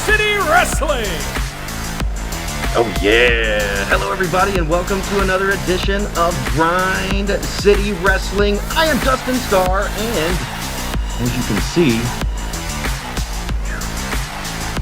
City Wrestling. Oh yeah! Hello everybody and welcome to another edition of Grind City Wrestling. I am Dustin Starr and as you can see,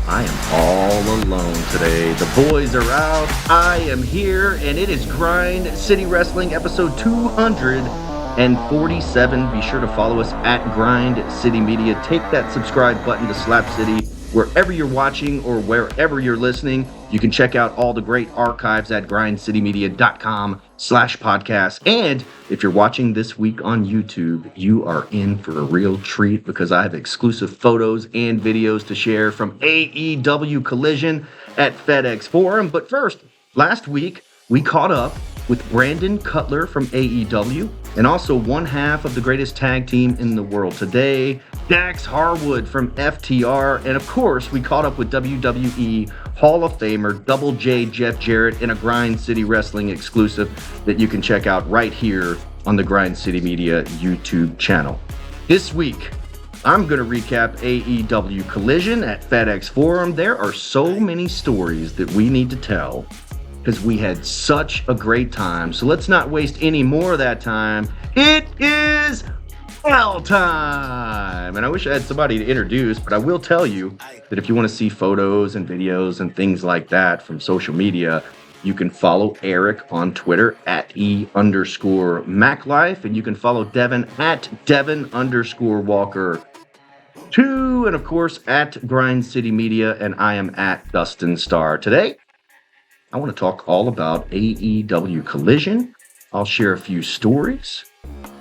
I am all alone today. The boys are out, I am here, and it is Grind City Wrestling episode 247. Be sure to follow us at Grind City Media. Take that subscribe button to Slap City wherever you're watching or wherever you're listening. You can check out all the great archives at grindcitymedia.com/podcast. And if you're watching this week on YouTube, you are in for a real treat because I have exclusive photos and videos to share from AEW Collision at FedEx Forum. But first, last week, we caught up with Brandon Cutler from AEW and also one half of the greatest tag team in the world today, Dax Harwood from FTR. And of course, we caught up with WWE Hall of Famer Double J Jeff Jarrett in a Grind City Wrestling exclusive that you can check out right here on the Grind City Media YouTube channel. This week, I'm going to recap AEW Collision at FedEx Forum. There are so many stories that we need to tell because we had such a great time. So let's not waste any more of that time. It is L time! And I wish I had somebody to introduce, but I will tell you that if you want to see photos and videos and things like that from social media, you can follow Eric on Twitter at E_MacLife, and you can follow Devin at Devin_Walker2, and of course at Grind City Media, and I am at Dustin Starr. Today, I want to talk all about AEW Collision. I'll share a few stories.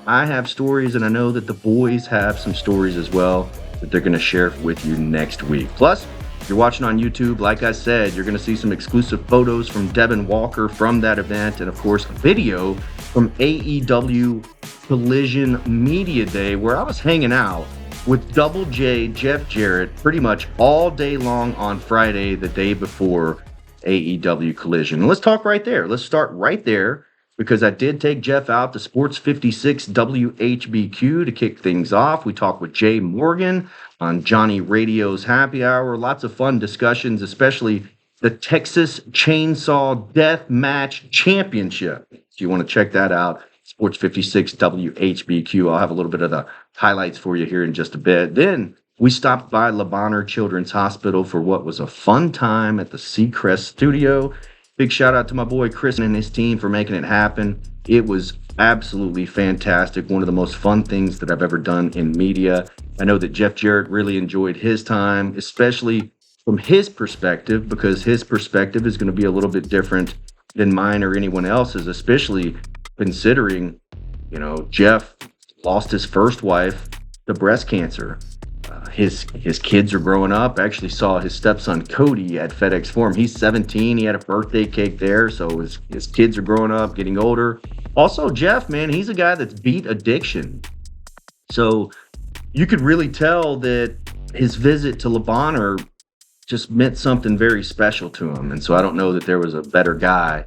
I have stories, and I know that the boys have some stories as well that they're going to share with you next week. Plus, if you're watching on YouTube, like I said, you're going to see some exclusive photos from Devin Walker from that event, and of course, a video from AEW Collision Media Day where I was hanging out with Double J Jeff Jarrett pretty much all day long on Friday, the day before AEW Collision. And let's talk right there. Let's start right there because I did take Jeff out to Sports 56 WHBQ to kick things off. We talked with Jay Morgan on Johnny Radio's Happy Hour. Lots of fun discussions, especially the Texas Chainsaw Death Match Championship. If you want to check that out, Sports 56 WHBQ. I'll have a little bit of the highlights for you here in just a bit. Then we stopped by Le Bonheur Children's Hospital for what was a fun time at the Seacrest studio. Big shout out to my boy Chris and his team for making it happen. It was absolutely fantastic. One of the most fun things that I've ever done in media. I know that Jeff Jarrett really enjoyed his time, especially from his perspective, because his perspective is going to be a little bit different than mine or anyone else's, especially considering, Jeff lost his first wife to breast cancer. His kids are growing up. I actually saw his stepson Cody at FedEx Forum. He's 17. He had a birthday cake there. So his kids are growing up, getting older. Also, Jeff, man, he's a guy that's beat addiction. So you could really tell that his visit to Le Bonheur just meant something very special to him. And so I don't know that there was a better guy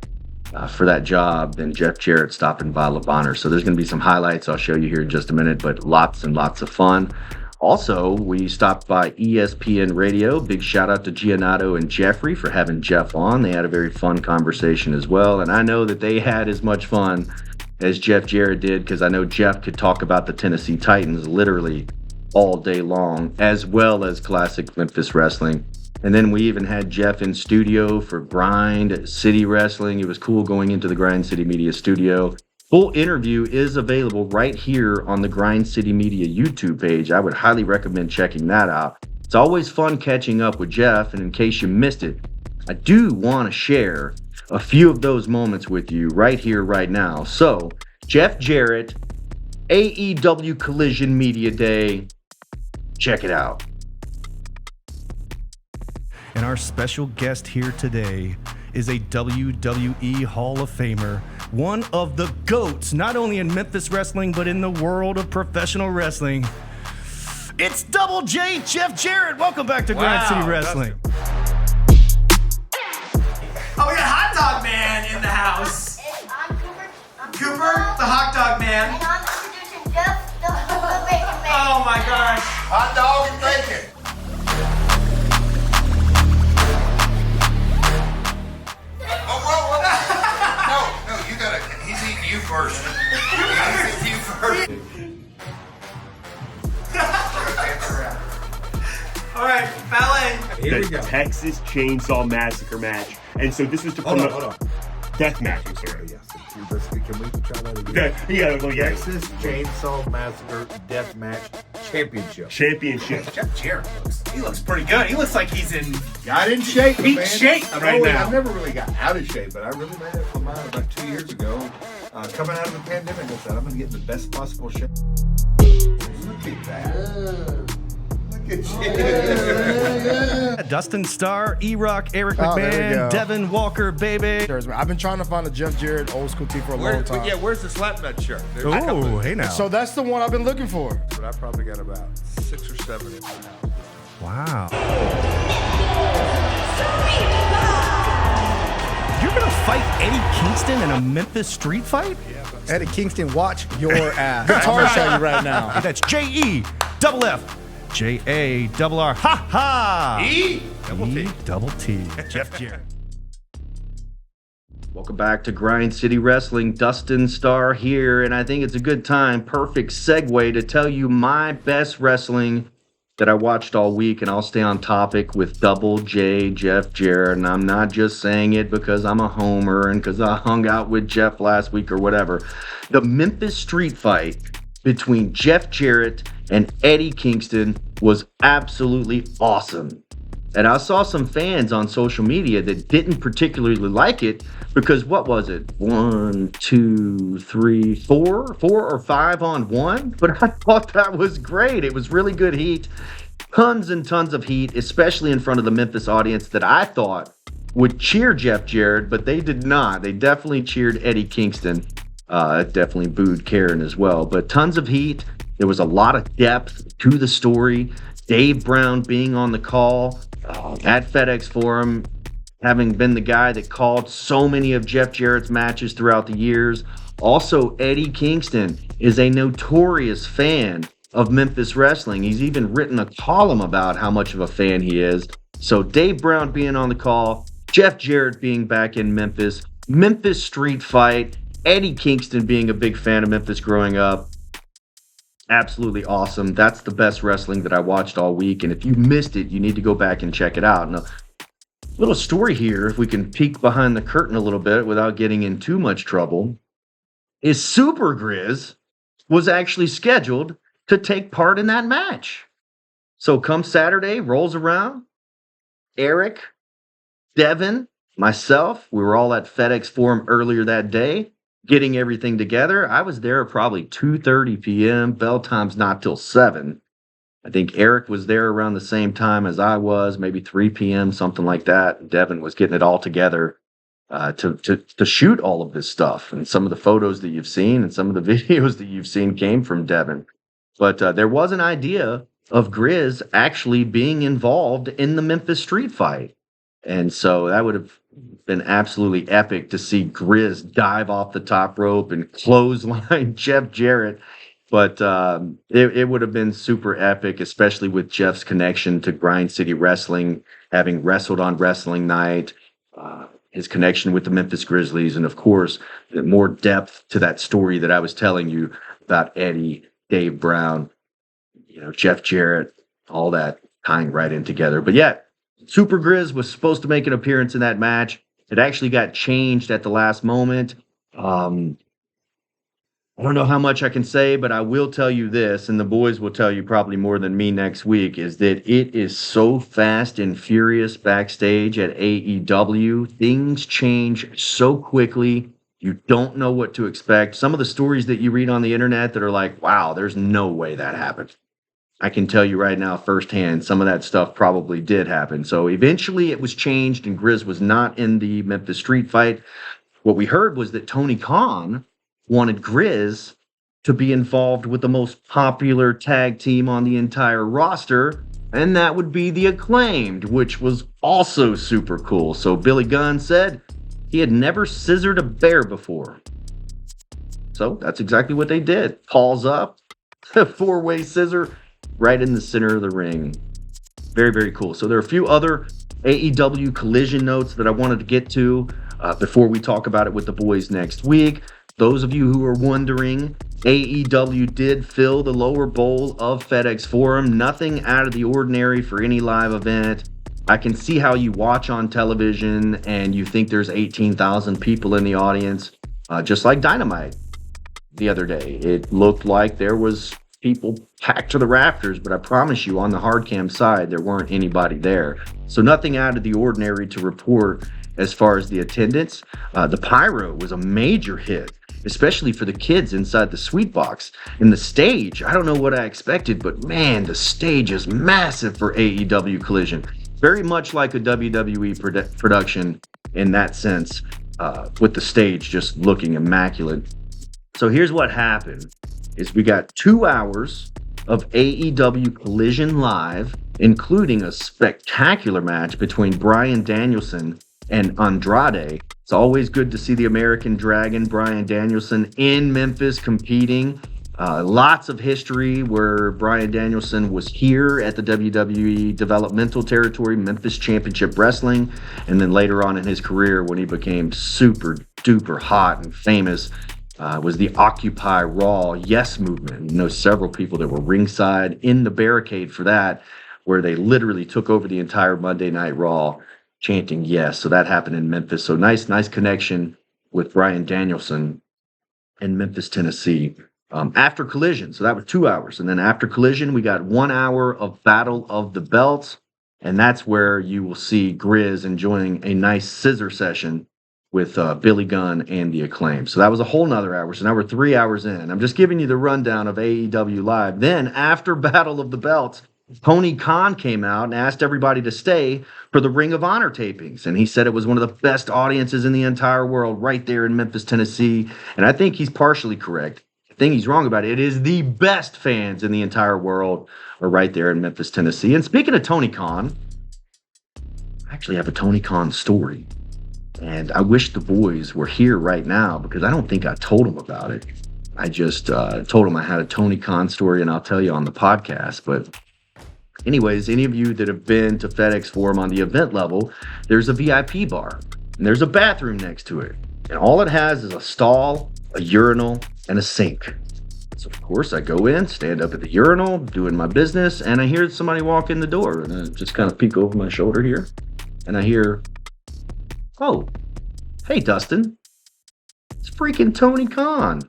for that job than Jeff Jarrett stopping by Le Bonheur. So there's going to be some highlights I'll show you here in just a minute, but lots and lots of fun. Also, we stopped by ESPN Radio. Big shout out to Giannato and Jeffrey for having Jeff on. They had a very fun conversation as well. And I know that they had as much fun as Jeff Jarrett did because I know Jeff could talk about the Tennessee Titans literally all day long, as well as classic Memphis wrestling. And then we even had Jeff in studio for Grind City Wrestling. It was cool going into the Grind City Media studio. Full interview is available right here on the Grind City Media YouTube page. I would highly recommend checking that out. It's always fun catching up with Jeff, and in case you missed it, I do want to share a few of those moments with you right here, right now. So, Jeff Jarrett, AEW Collision Media Day, check it out. And our special guest here today is a WWE Hall of Famer, one of the GOATs, not only in Memphis wrestling, but in the world of professional wrestling. It's Double J Jeff Jarrett. Welcome back to Grind City Wrestling. Oh, we got Hot Dog Man in the house. I'm Cooper, the Hot Dog Man. And I'm introducing Jeff, the Bacon Man. Oh my gosh. Hot dog and bacon. All right, ballet. Here we The go. Texas Chainsaw Massacre match. And so this was to Hold promote on. death match, I'm sorry. Yes. Can we try that again? Texas Texas Chainsaw Massacre Death Match Championship. Championship. Jeff Jarrett looks pretty good. He looks like he's in Got in shape, peak man. shape I've right always- now. I've never really got out of shape, but I really made up my mind about 2 years ago. Coming out of the pandemic, I said I'm going to get in the best possible shape. Look at that. Look at you. Dustin Starr, E-Rock, Eric Oh, there we McMahon, go. Devin Walker, baby. I've been trying to find a Jeff Jarrett old school tee for a long time. Where's the slapnut shirt? Oh, hey now. So that's the one I've been looking for. But I probably got about 6 or 7 in my house. Wow. You're going to fight Eddie Kingston in a Memphis street fight? Eddie Kingston, watch your ass. I'm going to show you right now. That's JEFFJARR. Ha ha! Double T. Jeff Jarrett. Welcome back to Grind City Wrestling. Dustin Starr here, and I think it's a good time, perfect segue to tell you my best wrestling that I watched all week, and I'll stay on topic with Double J, Jeff Jarrett, and I'm not just saying it because I'm a homer and because I hung out with Jeff last week or whatever. The Memphis street fight between Jeff Jarrett and Eddie Kingston was absolutely awesome. And I saw some fans on social media that didn't particularly like it because what was it? 1, 2, 3, 4 or 5 on 1? But I thought that was great. It was really good heat. Tons and tons of heat, especially in front of the Memphis audience that I thought would cheer Jeff Jarrett, but they did not. They definitely cheered Eddie Kingston. Definitely booed Karen as well. But tons of heat. There was a lot of depth to the story. Dave Brown being on the call at FedEx Forum, having been the guy that called so many of Jeff Jarrett's matches throughout the years. Also, Eddie Kingston is a notorious fan of Memphis wrestling. He's even written a column about how much of a fan he is. So Dave Brown being on the call, Jeff Jarrett being back in Memphis, Memphis street fight, Eddie Kingston being a big fan of Memphis growing up. Absolutely awesome. That's the best wrestling that I watched all week. And if you missed it, you need to go back and check it out. Now, little story here, if we can peek behind the curtain a little bit without getting in too much trouble, is Super Grizz was actually scheduled to take part in that match. So come Saturday, rolls around, Eric, Devin, myself, we were all at FedEx Forum earlier that day, getting everything together. I was there probably 2:30 p.m. Bell time's not till 7. I think Eric was there around the same time as I was, maybe 3 p.m., something like that. Devin was getting it all together to shoot all of this stuff. And some of the photos that you've seen and some of the videos that you've seen came from Devin. But there was an idea of Grizz actually being involved in the Memphis street fight. And so that would have been absolutely epic to see Grizz dive off the top rope and clothesline Jeff Jarrett. But it would have been super epic, especially with Jeff's connection to Grind City Wrestling, having wrestled on Wrestling Night, his connection with the Memphis Grizzlies, and of course, the more depth to that story that I was telling you about Eddie, Dave Brown, Jeff Jarrett, all that tying right in together. But yeah, Super Grizz was supposed to make an appearance in that match. It actually got changed at the last moment. I don't know how much I can say, but I will tell you this, and the boys will tell you probably more than me next week, is that it is so fast and furious backstage at AEW. Things change so quickly. You don't know what to expect. Some of the stories that you read on the internet that are like, wow, there's no way that happened. I can tell you right now firsthand, some of that stuff probably did happen. So eventually it was changed and Grizz was not in the Memphis street fight. What we heard was that Tony Khan wanted Grizz to be involved with the most popular tag team on the entire roster, and that would be the Acclaimed, which was also super cool. So Billy Gunn said he had never scissored a bear before. So that's exactly what they did. Paul's up, a 4-way scissor right in the center of the ring. Very, very cool. So there are a few other AEW Collision notes that I wanted to get to before we talk about it with the boys next week. those of you who are wondering, AEW did fill the lower bowl of FedEx Forum. Nothing out of the ordinary for any live event. I can see how you watch on television and you think there's 18,000 people in the audience, just like Dynamite the other day. It looked like there was people packed to the rafters, but I promise you on the hard cam side, there weren't anybody there. So nothing out of the ordinary to report as far as the attendance. The pyro was a major hit, especially for the kids inside the suite box. And the stage, I don't know what I expected, but man, the stage is massive for AEW Collision. Very much like a WWE production in that sense, with the stage just looking immaculate. So here's what happened, is we got 2 hours of AEW Collision live, including a spectacular match between Bryan Danielson and Andrade. It's always good to see the American Dragon, Bryan Danielson, in Memphis competing. Lots of history where Bryan Danielson was here at the WWE developmental territory, Memphis Championship Wrestling, and then later on in his career when he became super duper hot and famous, was the Occupy Raw Yes movement. You know, several people that were ringside in the barricade for that, where they literally took over the entire Monday Night Raw chanting yes. So that happened in Memphis. So nice connection with Bryan Danielson in Memphis, Tennessee. After Collision, so that was 2 hours. And then after Collision, we got 1 hour of Battle of the Belts. And that's where you will see Grizz enjoying a nice scissor session with Billy Gunn and the Acclaim. So that was a whole nother hour. So now we're 3 hours in. I'm just giving you the rundown of AEW Live. Then after Battle of the Belts, Tony Khan came out and asked everybody to stay for the Ring of Honor tapings. And he said it was one of the best audiences in the entire world right there in Memphis, Tennessee. And I think he's partially correct. The thing he's wrong about, it is the best fans in the entire world are right there in Memphis, Tennessee. And speaking of Tony Khan, I actually have a Tony Khan story. And I wish the boys were here right now because I don't think I told them about it. I just told them I had a Tony Khan story and I'll tell you on the podcast. But anyways, any of you that have been to FedEx Forum on the event level, there's a VIP bar and there's a bathroom next to it. And all it has is a stall, a urinal, and a sink. So of course I go in, stand up at the urinal, doing my business, and I hear somebody walk in the door. And I just kind of peek over my shoulder here. And I hear, "Oh, hey Dustin, it's freaking Tony Khan.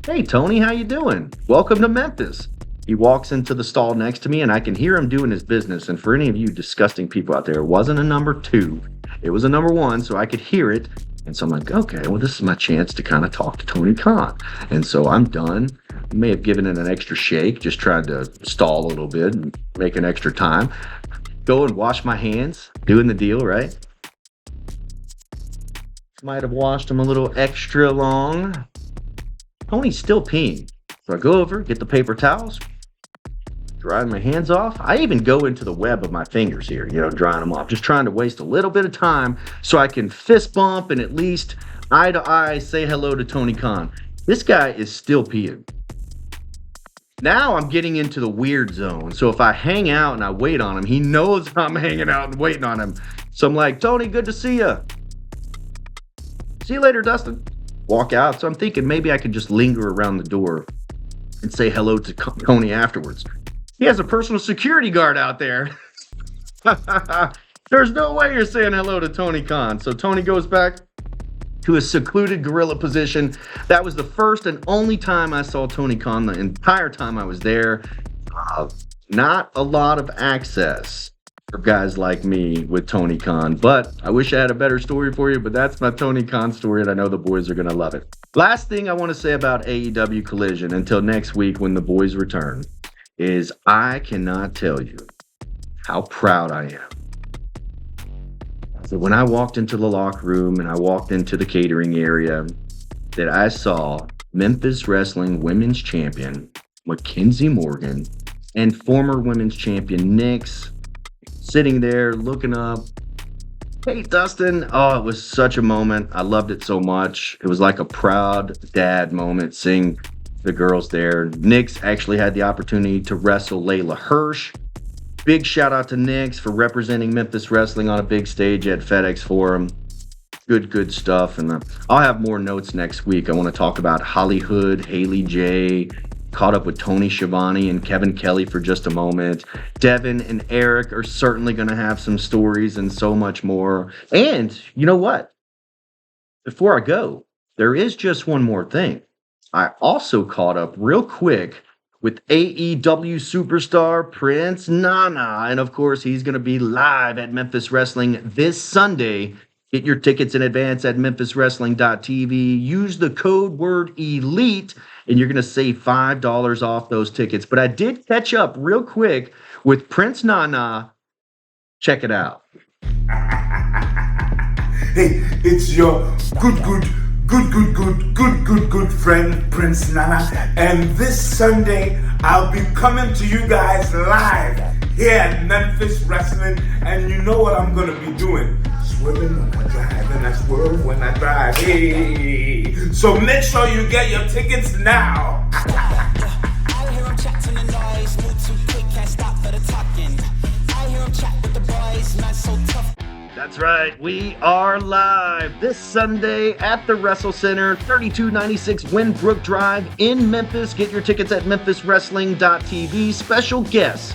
Hey Tony, how you doing? Welcome to Memphis." He walks into the stall next to me and I can hear him doing his business. And for any of you disgusting people out there, it wasn't a number 2, it was a number 1, so I could hear it. And so I'm like, okay, well, this is my chance to kind of talk to Tony Khan. And so I'm done. I may have given it an extra shake, just tried to stall a little bit and make an extra time. Go and wash my hands, doing the deal, right? Might have washed them a little extra long. Tony's still peeing. So I go over, get the paper towels, drying my hands off. I even go into the web of my fingers here, drying them off. Just trying to waste a little bit of time so I can fist bump and at least eye to eye say hello to Tony Khan. This guy is still peeing. Now I'm getting into the weird zone. So if I hang out and I wait on him, he knows I'm hanging out and waiting on him. So I'm like, "Tony, good to see you. See you later, Dustin." Walk out. So I'm thinking maybe I could just linger around the door and say hello to Tony afterwards. He has a personal security guard out there. There's no way you're saying hello to Tony Khan. So Tony goes back to a secluded gorilla position. That was the first and only time I saw Tony Khan the entire time I was there. Not a lot of access for guys like me with Tony Khan, but I wish I had a better story for you, but that's my Tony Khan story, and I know the boys are going to love it. Last thing I want to say about AEW Collision until next week when the boys return is I cannot tell you how proud I am. So when I walked into the locker room and I walked into the catering area, that I saw Memphis Wrestling Women's Champion Mackenzie Morgan and former Women's Champion Nyx sitting there looking up. "Hey, Dustin." Oh, it was such a moment. I loved it so much. It was like a proud dad moment seeing the girls there. Nyx actually had the opportunity to wrestle Layla Hirsch. Big shout out to Nyx for representing Memphis Wrestling on a big stage at FedEx Forum. Good stuff. And I'll have more notes next week. I want to talk about Hollywood, Haley J, caught up with Tony Schiavone and Kevin Kelly for just a moment. Devin and Eric are certainly going to have some stories and so much more. And you know what? Before I go, there is just one more thing. I also caught up real quick with AEW superstar Prince Nana. And of course, he's going to be live at Memphis Wrestling this Sunday. Get your tickets in advance at memphiswrestling.tv. Use the code word ELITE, and you're going to save $5 off those tickets. But I did catch up real quick with Prince Nana. Check it out. Hey, it's your good friend Prince Nana, and this Sunday I'll be coming to you guys live here at Memphis Wrestling, and you know what I'm gonna be doing? Swerving when I drive, and I swerve when I drive. Hey, so make sure you get your tickets now. I hear him chatting the noise, move too quick, can't stop for the talking. I hear him chat with the boys, man so tough. That's right, we are live this Sunday at the Wrestle Center, 3296 Winbrook Drive in Memphis. Get your tickets at memphiswrestling.tv. Special guest,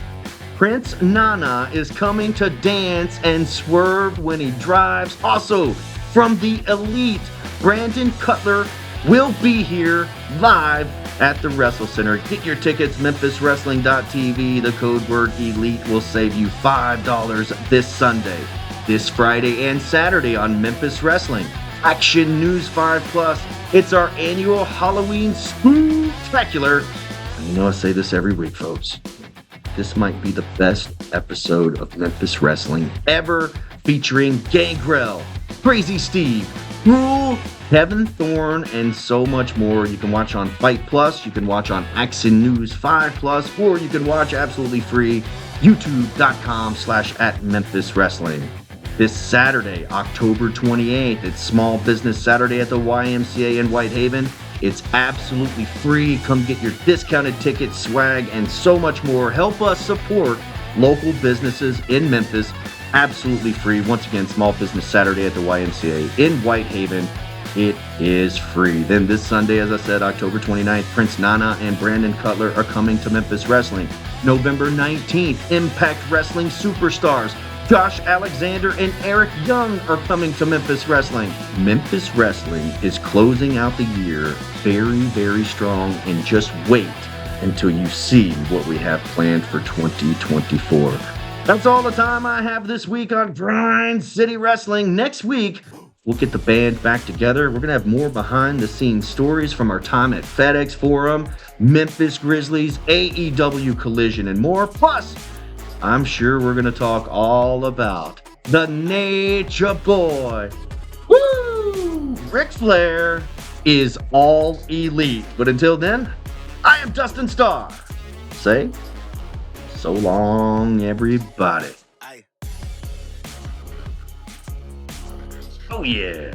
Prince Nana is coming to dance and swerve when he drives. Also, from the Elite, Brandon Cutler will be here live at the Wrestle Center. Get your tickets, memphiswrestling.tv. The code word ELITE will save you $5 this Sunday. This Friday and Saturday on Memphis Wrestling. Action News 5 Plus. It's our annual Halloween Spooktacular. And you know I say this every week, folks. This might be the best episode of Memphis Wrestling ever, featuring Gangrel, Crazy Steve, Rule, Kevin Thorne, and so much more. You can watch on Fight Plus, you can watch on Action News 5 Plus, or you can watch absolutely free, youtube.com/@MemphisWrestling. This Saturday, October 28th, it's Small Business Saturday at the YMCA in Whitehaven. It's absolutely free. Come get your discounted tickets, swag, and so much more. Help us support local businesses in Memphis. Absolutely free. Once again, Small Business Saturday at the YMCA in Whitehaven. It is free. Then this Sunday, as I said, October 29th, Prince Nana and Brandon Cutler are coming to Memphis Wrestling. November 19th, Impact Wrestling Superstars Josh Alexander and Eric Young are coming to Memphis Wrestling. Memphis Wrestling is closing out the year very, very strong, and just wait until you see what we have planned for 2024. That's all the time I have this week on Grind City Wrestling. Next week, we'll get the band back together. We're going to have more behind-the-scenes stories from our time at FedEx Forum, Memphis Grizzlies, AEW Collision, and more. Plus, I'm sure we're going to talk all about the Nature Boy. Woo! Ric Flair is all elite. But until then, I am Dustin Starr. Say, so long, everybody. Oh, yeah.